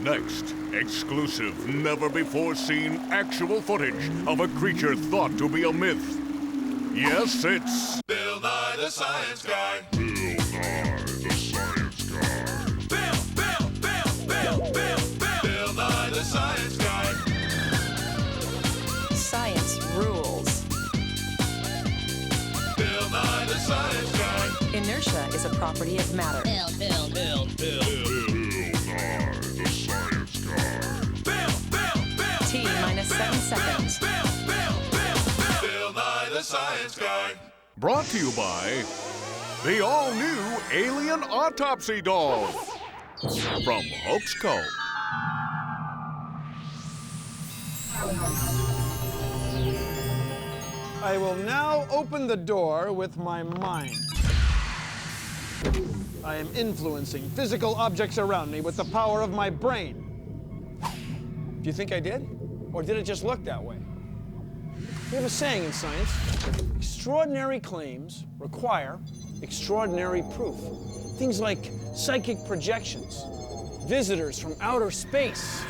Next, exclusive, never-before-seen actual footage of a creature thought to be a myth. Yes, it's... Bill Nye the Science Guy. Bill Nye the Science Guy. Bill Nye the Science Guy. Science rules. Bill Nye the Science Guy. Inertia is a property of matter. Bill Nye the Science Guy. T minus 7 seconds. Bill Nye the Science Guy. Brought to you by the all-new Alien Autopsy Doll from Hoaxco. I will now open the door with my mind. I am influencing physical objects around me with the power of my brain. Do you think I did? Or did it just look that way? We have a saying in science: extraordinary claims require extraordinary proof. Things like psychic projections, visitors from outer space,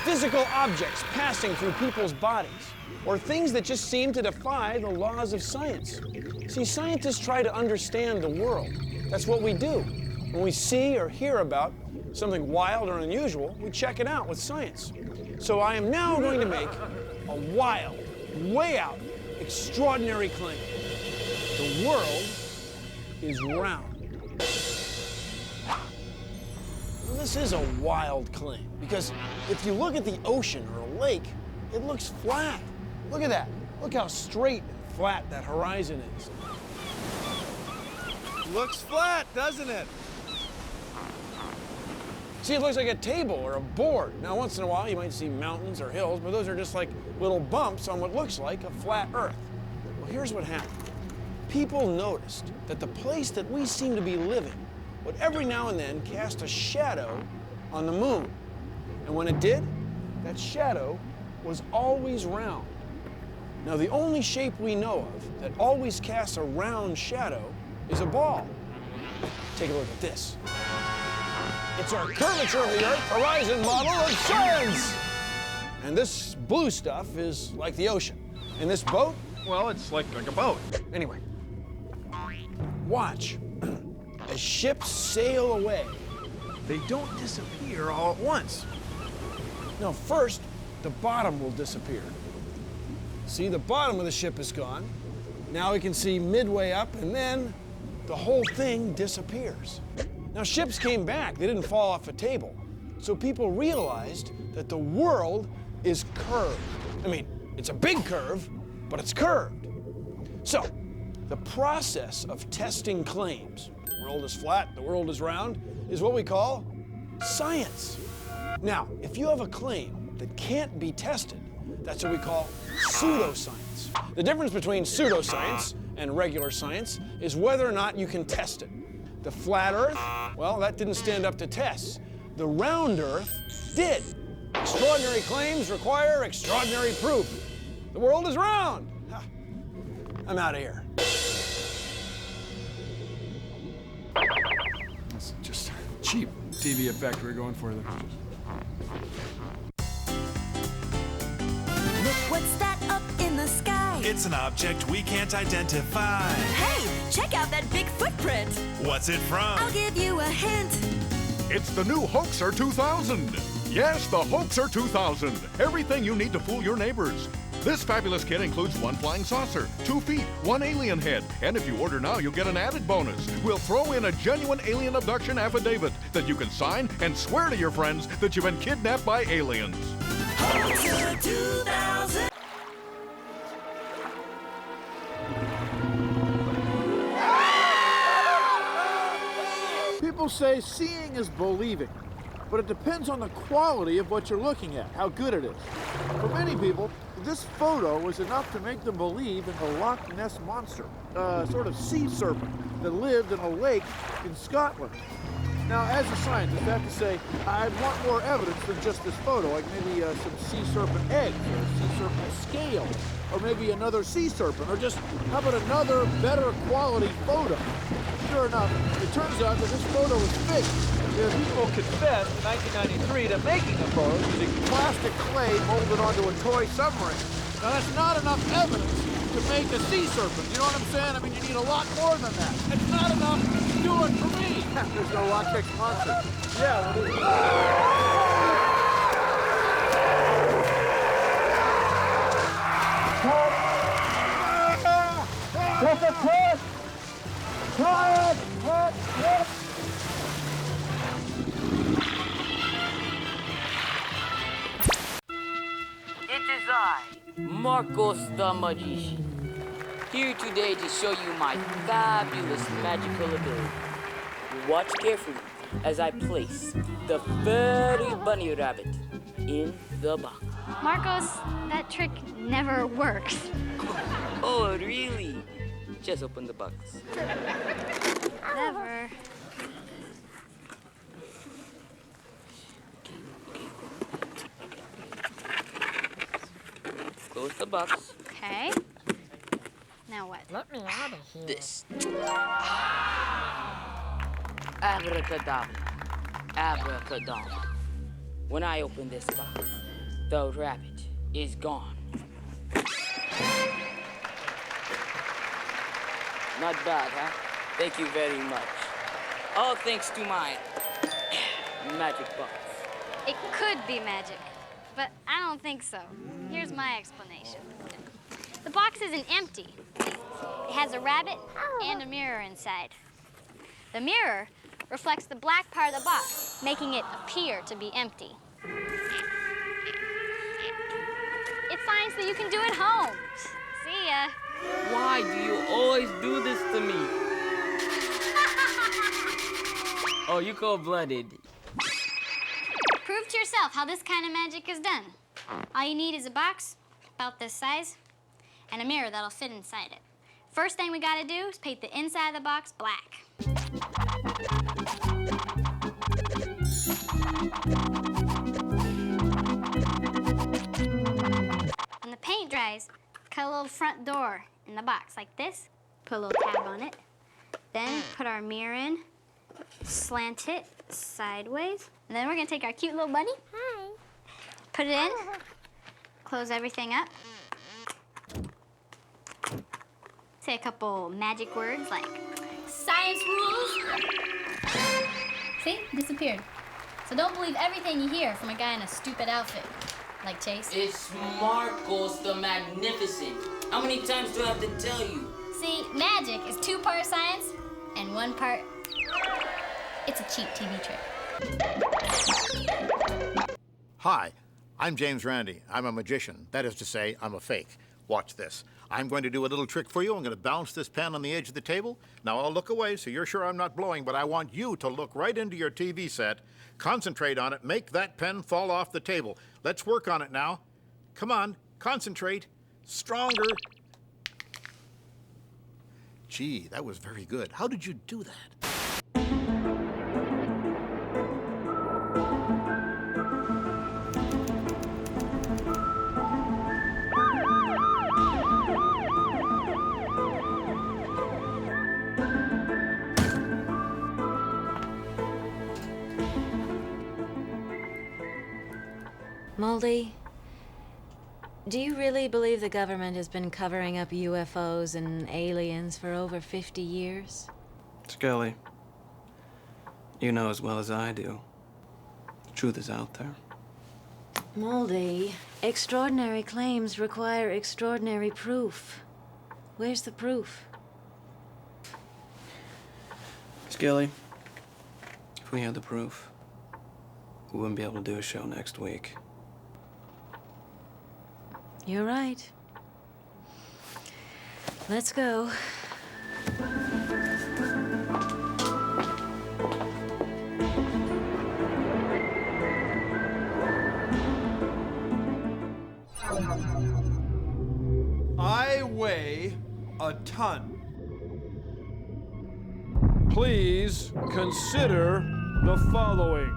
physical objects passing through people's bodies, or things that just seem to defy the laws of science. See, scientists try to understand the world. That's what we do. When we see or hear about something wild or unusual, we check it out with science. So I am now going to make a wild, way out, extraordinary claim. The world is round. Well, this is a wild claim, because if you look at the ocean or a lake, it looks flat. Look at that. Look how straight and flat that horizon is. Looks flat, doesn't it? See, it looks like a table or a board. Now, once in a while, you might see mountains or hills, but those are just like little bumps on what looks like a flat Earth. Well, here's what happened. People noticed that the place that we seem to be living would every now and then cast a shadow on the moon. And when it did, that shadow was always round. Now, the only shape we know of that always casts a round shadow is a ball. Take a look at this. It's our curvature of the Earth horizon model of science. And this blue stuff is like the ocean. And this boat, well, it's like a boat. Anyway, watch. As ships sail away, they don't disappear all at once. No, first, the bottom will disappear. See, the bottom of the ship is gone. Now we can see midway up, and then the whole thing disappears. Now, ships came back. They didn't fall off a table. So people realized that the world is curved. I mean, it's a big curve, but it's curved. So, the process of testing claims, the world is flat, the world is round, is what we call science. Now, if you have a claim that can't be tested, that's what we call pseudoscience. The difference between pseudoscience and regular science is whether or not you can test it. The flat Earth, well, that didn't stand up to tests. The round Earth did. Extraordinary claims require extraordinary proof. The world is round. Ha. I'm out of here. That's just cheap TV effect we're going for there. Look, what's that up in the sky? It's an object we can't identify. Hey, check out that big footprint. What's it from? I'll give you a hint. It's the new Hoaxer 2000. Yes, the Hoaxer 2000. Everything you need to fool your neighbors. This fabulous kit includes 1 flying saucer, 2 feet, 1 alien head, and if you order now, you'll get an added bonus. We'll throw in a genuine alien abduction affidavit that you can sign and swear to your friends that you've been kidnapped by aliens. Hoaxer 2000. People say seeing is believing, but it depends on the quality of what you're looking at, how good it is. For many people, this photo was enough to make them believe in the Loch Ness Monster, a sort of sea serpent that lived in a lake in Scotland. Now, as a scientist, I have to say, I'd want more evidence than just this photo, like maybe some sea serpent eggs, or sea serpent scale, or maybe another sea serpent, or just, how about another better quality photo? Sure enough, it turns out that this photo is fake. The people confessed in 1993 to making the photo using plastic clay molded onto a toy submarine. Now, that's not enough evidence to make a sea serpent. You know what I'm saying? I mean, you need a lot more than that. It's not enough to do it for me. There's no latex monster. Yeah, well, It is I, Marcos the Magician, here today to show you my fabulous magical ability. Watch carefully as I place the fairy bunny rabbit in the box. Marcos, that trick never works. Oh, really? Just open the box. Never. Close the box. Okay. Now what? Let me out of here. This. Abracadabra. Abracadabra. When I open this box, the rabbit is gone. Not bad, huh? Thank you very much. All thanks to my magic box. It could be magic, but I don't think so. Here's my explanation. The box isn't empty. It has a rabbit and a mirror inside. The mirror reflects the black part of the box, making it appear to be empty. It's science that you can do at home. See ya. Why do you always do this to me? Oh, you cold-blooded. Prove to yourself how this kind of magic is done. All you need is a box about this size and a mirror that'll fit inside it. First thing we gotta do is paint the inside of the box black. When the paint dries, cut a little front door in the box like this. Put a little tab on it. Then put our mirror in, slant it sideways. And then we're gonna take our cute little bunny. Hi. Put it in, close everything up. Say a couple magic words like science rules. See, disappeared. So don't believe everything you hear from a guy in a stupid outfit, like Chase. It's Marcos the Magnificent. How many times do I have to tell you? See, magic is 2 parts science and 1 part... It's a cheap TV trick. Hi, I'm James Randi. I'm a magician. That is to say, I'm a fake. Watch this. I'm going to do a little trick for you. I'm going to bounce this pen on the edge of the table. Now, I'll look away so you're sure I'm not blowing, but I want you to look right into your TV set, concentrate on it, make that pen fall off the table. Let's work on it now. Come on, concentrate. Stronger. Gee, that was very good. How did you do that? Moldy, do you really believe the government has been covering up UFOs and aliens for over 50 years? Scully, you know as well as I do. The truth is out there. Moldy, extraordinary claims require extraordinary proof. Where's the proof? Scully, if we had the proof, we wouldn't be able to do a show next week. You're right. Let's go. I weigh a ton. Please consider the following.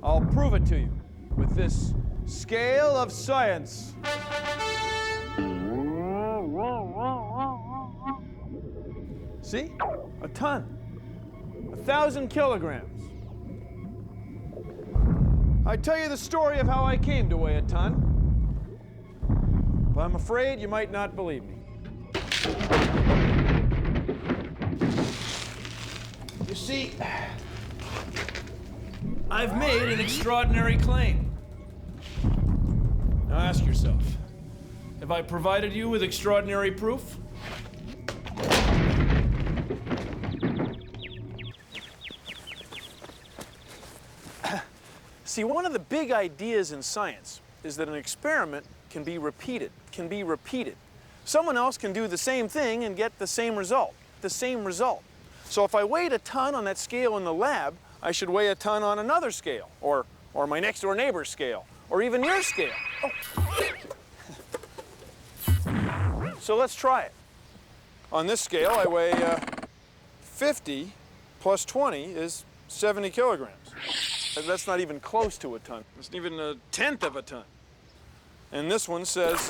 I'll prove it to you with this scale of science. See? A ton. 1,000 kilograms. I tell you the story of how I came to weigh a ton, but I'm afraid you might not believe me. You see, I've made an extraordinary claim. Now ask yourself, have I provided you with extraordinary proof? See, one of the big ideas in science is that an experiment can be repeated. Someone else can do the same thing and get the same result. So if I weighed a ton on that scale in the lab, I should weigh a ton on another scale, or my next door neighbor's scale, or even your scale. Oh. So let's try it. On this scale, I weigh 50 plus 20 is 70 kilograms. That's not even close to a ton. It's not even a tenth of a ton. And this one says,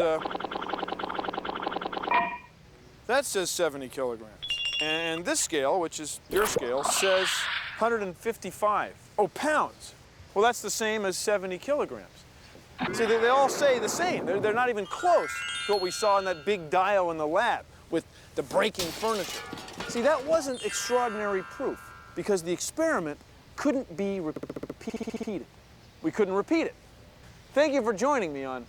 that says 70 kilograms. And this scale, which is your scale, says 155. Oh, pounds. Well, that's the same as 70 kilograms. See, they all say the same. They're not even close to what we saw in that big dial in the lab with the breaking furniture. See, that wasn't extraordinary proof because the experiment couldn't be repeated. We couldn't repeat it. Thank you for joining me on...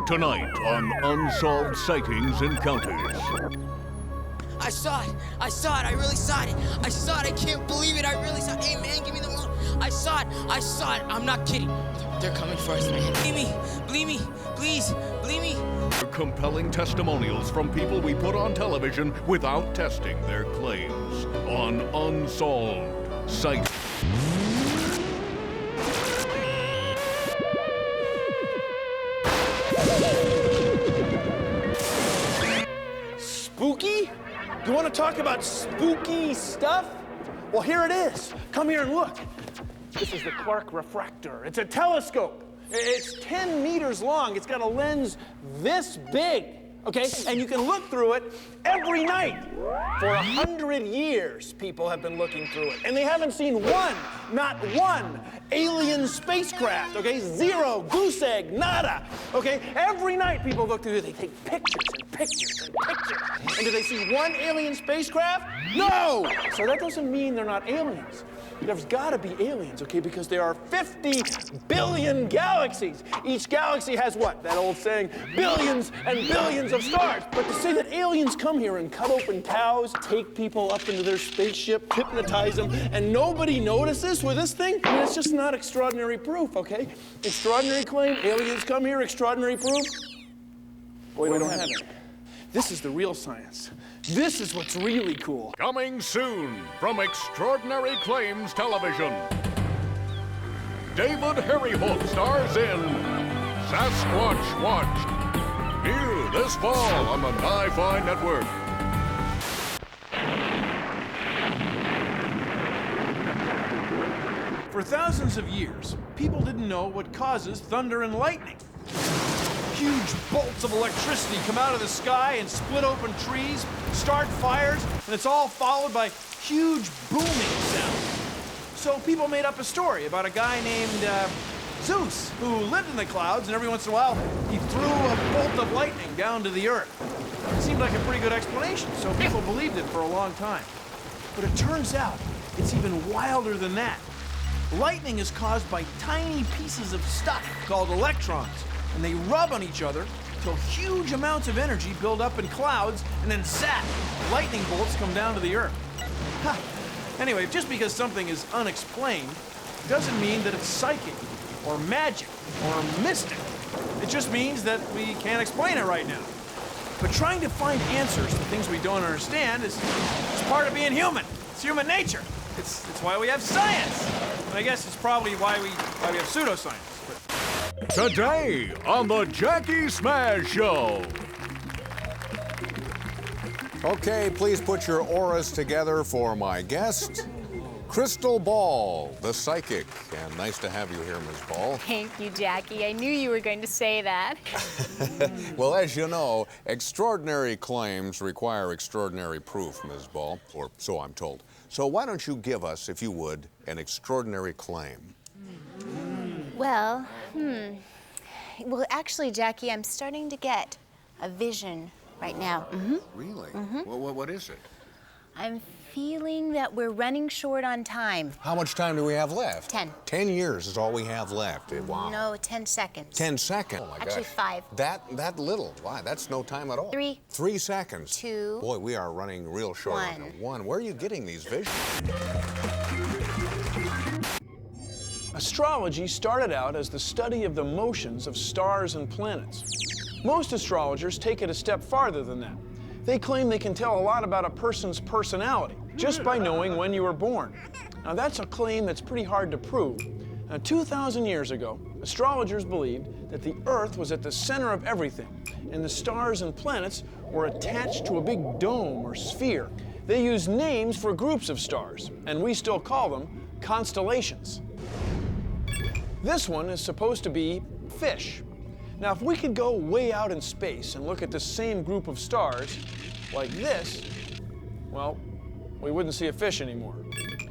Tonight on Unsolved Sightings Encounters. I saw it, I really saw it. I saw it, I can't believe it, I really saw it. Hey man, give me the look. I saw it, I'm not kidding. They're coming for us, man. Believe me, please, believe me. Compelling testimonials from people we put on television without testing their claims on Unsolved Sightings. Spooky? You want to talk about spooky stuff? Well, here it is. Come here and look. This is the Clark refractor. It's a telescope. It's 10 meters long. It's got a lens this big, okay? And you can look through it every night. For 100 years, people have been looking through it. And they haven't seen not one alien spacecraft, okay? Zero, goose egg, nada, okay? Every night people look through it. They take pictures and pictures and pictures. And do they see one alien spacecraft? No! So that doesn't mean they're not aliens. There's got to be aliens, okay, because there are 50 billion galaxies. Each galaxy has what? That old saying, billions and billions of stars. But to say that aliens come here and cut open cows, take people up into their spaceship, hypnotize them, and nobody notices with this thing, I mean, it's just not extraordinary proof, okay? Extraordinary claim, aliens come here, extraordinary proof. Boy, we don't have it. This is the real science. This is what's really cool. Coming soon from Extraordinary Claims Television. David Harryholt stars in Sasquatch Watch. New this fall on the Sci-Fi Network. For thousands of years, people didn't know what causes thunder and lightning. Huge bolts of electricity come out of the sky and split open trees, start fires, and it's all followed by huge booming sounds. So people made up a story about a guy named Zeus, who lived in the clouds, and every once in a while, he threw a bolt of lightning down to the earth. It seemed like a pretty good explanation, so people believed it for a long time. But it turns out it's even wilder than that. Lightning is caused by tiny pieces of stuff called electrons, and they rub on each other till huge amounts of energy build up in clouds, and then zap, lightning bolts come down to the earth. Ha. Anyway, just because something is unexplained doesn't mean that it's psychic or magic or mystic. It just means that we can't explain it right now. But trying to find answers to things we don't understand is part of being human. It's human nature. It's why we have science. And I guess it's probably why we have pseudoscience. Today on the Jackie Smash Show. Okay, please put your auras together for my guest, Crystal Ball, the psychic. And nice to have you here, Ms. Ball. Thank you, Jackie. I knew you were going to say that. Well, as you know, extraordinary claims require extraordinary proof, Ms. Ball, or so I'm told. So why don't you give us, if you would, an extraordinary claim? Well, Well, actually, Jackie, I'm starting to get a vision right now. Really? Well, what is it? I'm feeling that we're running short on time. How much time do we have left? 10. 10 years is all we have left. Wow. No, 10 seconds. 10 seconds? Oh, my Actually, gosh. 5. That little? Why, that's no time at all. 3. 3 seconds. 2. Boy, we are running real short on 1. 1. Where are you getting these visions? Astrology started out as the study of the motions of stars and planets. Most astrologers take it a step farther than that. They claim they can tell a lot about a person's personality just by knowing when you were born. Now, that's a claim that's pretty hard to prove. Now, 2,000 years ago, astrologers believed that the Earth was at the center of everything, and the stars and planets were attached to a big dome or sphere. They used names for groups of stars, and we still call them constellations. This one is supposed to be fish. Now, if we could go way out in space and look at the same group of stars, like this, well, we wouldn't see a fish anymore.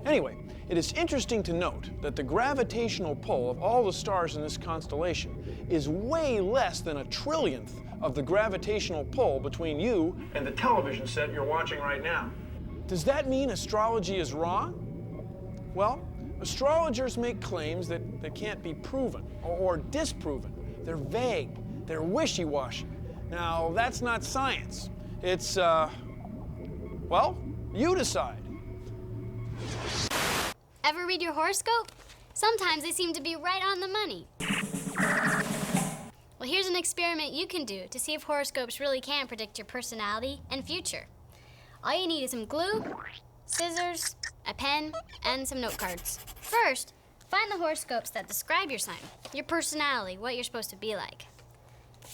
Anyway, it is interesting to note that the gravitational pull of all the stars in this constellation is way less than a trillionth of the gravitational pull between you and the television set you're watching right now. Does that mean astrology is wrong? Well, astrologers make claims that can't be proven or disproven. They're vague, they're wishy-washy. Now, that's not science. It's, well, you decide. Ever read your horoscope? Sometimes they seem to be right on the money. Well, here's an experiment you can do to see if horoscopes really can predict your personality and future. All you need is some glue, scissors, a pen, and some note cards. First, find the horoscopes that describe your sign, your personality, what you're supposed to be like.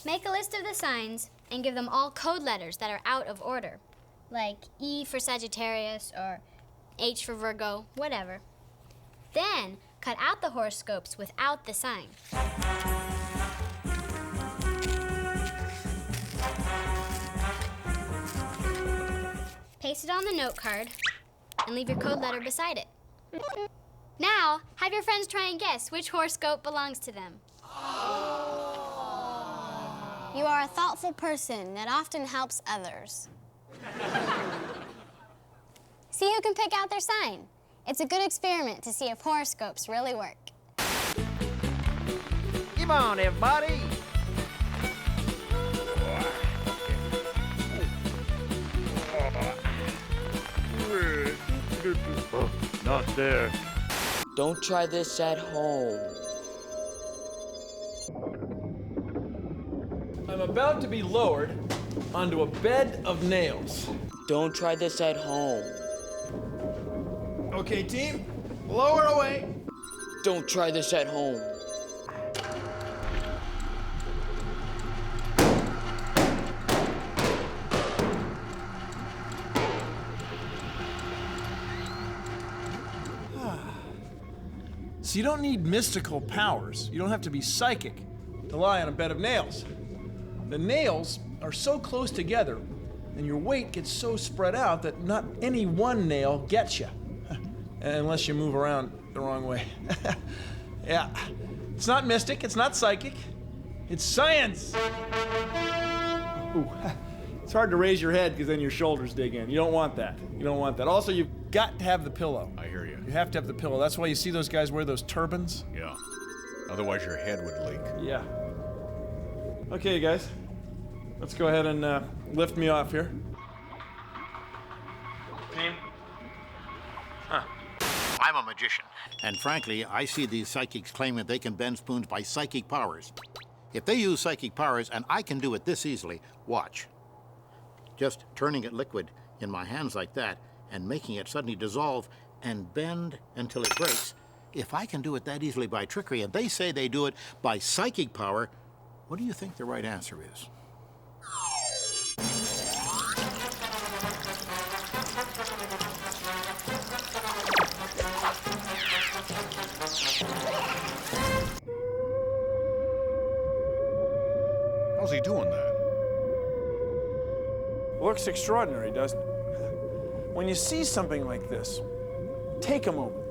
Make a list of the signs and give them all code letters that are out of order, like E for Sagittarius or H for Virgo, whatever. Then, cut out the horoscopes without the sign. Paste it on the note card and leave your code letter beside it. Now, have your friends try and guess which horoscope belongs to them. You are a thoughtful person that often helps others. See who can pick out their sign. It's a good experiment to see if horoscopes really work. Come on, everybody. Oh, not there. Don't try this at home. I'm about to be lowered onto a bed of nails. Don't try this at home. Okay, team, lower away. Don't try this at home. So you don't need mystical powers. You don't have to be psychic to lie on a bed of nails. The nails are so close together and your weight gets so spread out that not any one nail gets you. Unless you move around the wrong way. Yeah, it's not mystic, it's not psychic, it's science. Ooh. It's hard to raise your head because then your shoulders dig in. You don't want that. You don't want that. Also, you've got to have the pillow. I hear you. You have to have the pillow. That's why you see those guys wear those turbans. Yeah. Otherwise, your head would leak. Yeah. Okay, guys. Let's go ahead and lift me off here. Team. I'm a magician, and frankly, I see these psychics claiming they can bend spoons by psychic powers. If they use psychic powers, and I can do it this easily, watch. Just turning it liquid in my hands like that and making it suddenly dissolve and bend until it breaks. If I can do it that easily by trickery, and they say they do it by psychic power, what do you think the right answer is? How's he doing that? Looks extraordinary, doesn't it? When you see something like this, take a moment.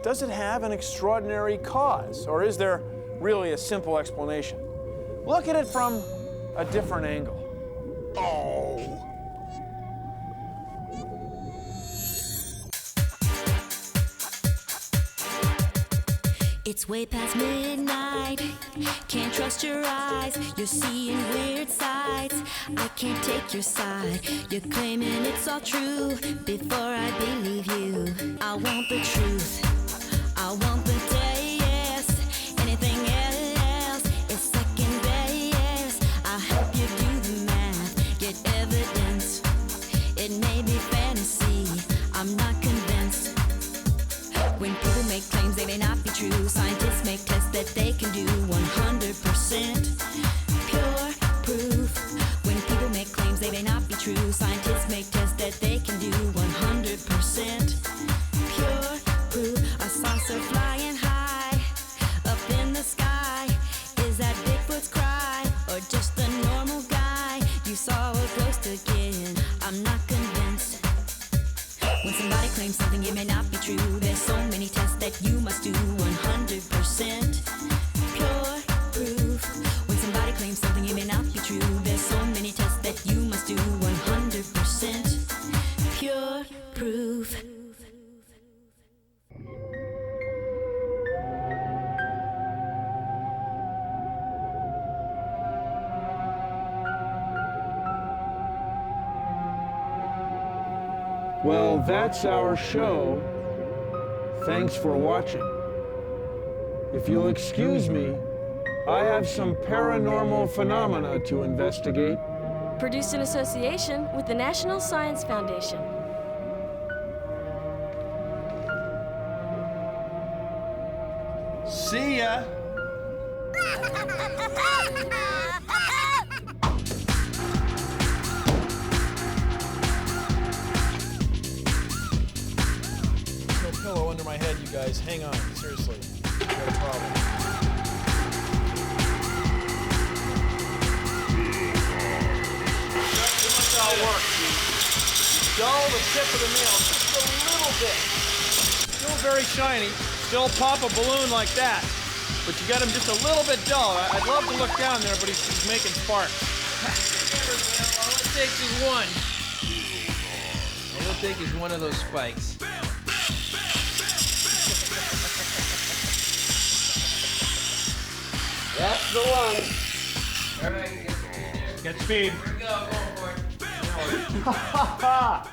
Does it have an extraordinary cause, or is there really a simple explanation? Look at it from a different angle. Oh! It's way past midnight, can't trust your eyes, you're seeing weird sights. I can't take your side, you're claiming it's all true. Before I believe you, I want the truth, I want the yes. Anything else is second best. I'll help you do the math, get evidence. It may be fantasy, I'm not convinced. When people make claims they may not be true, scientists make tests that they can do 100% pure proof. When people make claims they may not be true, scientists make tests that they can do 100% pure proof. A saucer flying high up in the sky, is that Bigfoot's cry or just a normal guy? You saw a ghost again, I'm not convinced. When somebody claims something it may not be true, there's so many tests that you must do 100% pure proof. When somebody claims something it may not be true, there's so many tests that you must do 100% pure proof. Well, that's our show. Thanks for watching. If you'll excuse me, I have some paranormal phenomena to investigate. Produced in association with the National Science Foundation. See ya! Pillow under my head, you guys. Hang on, seriously. I got a problem. That's how it works. Dull the tip of the nail just a little bit. Still very shiny. Still pop a balloon like that. But you got him just a little bit dull. I'd love to look down there, but he's making sparks. All it takes is one. All it takes is one of those spikes. That's the one. All right, get speed. Here we go, going for it.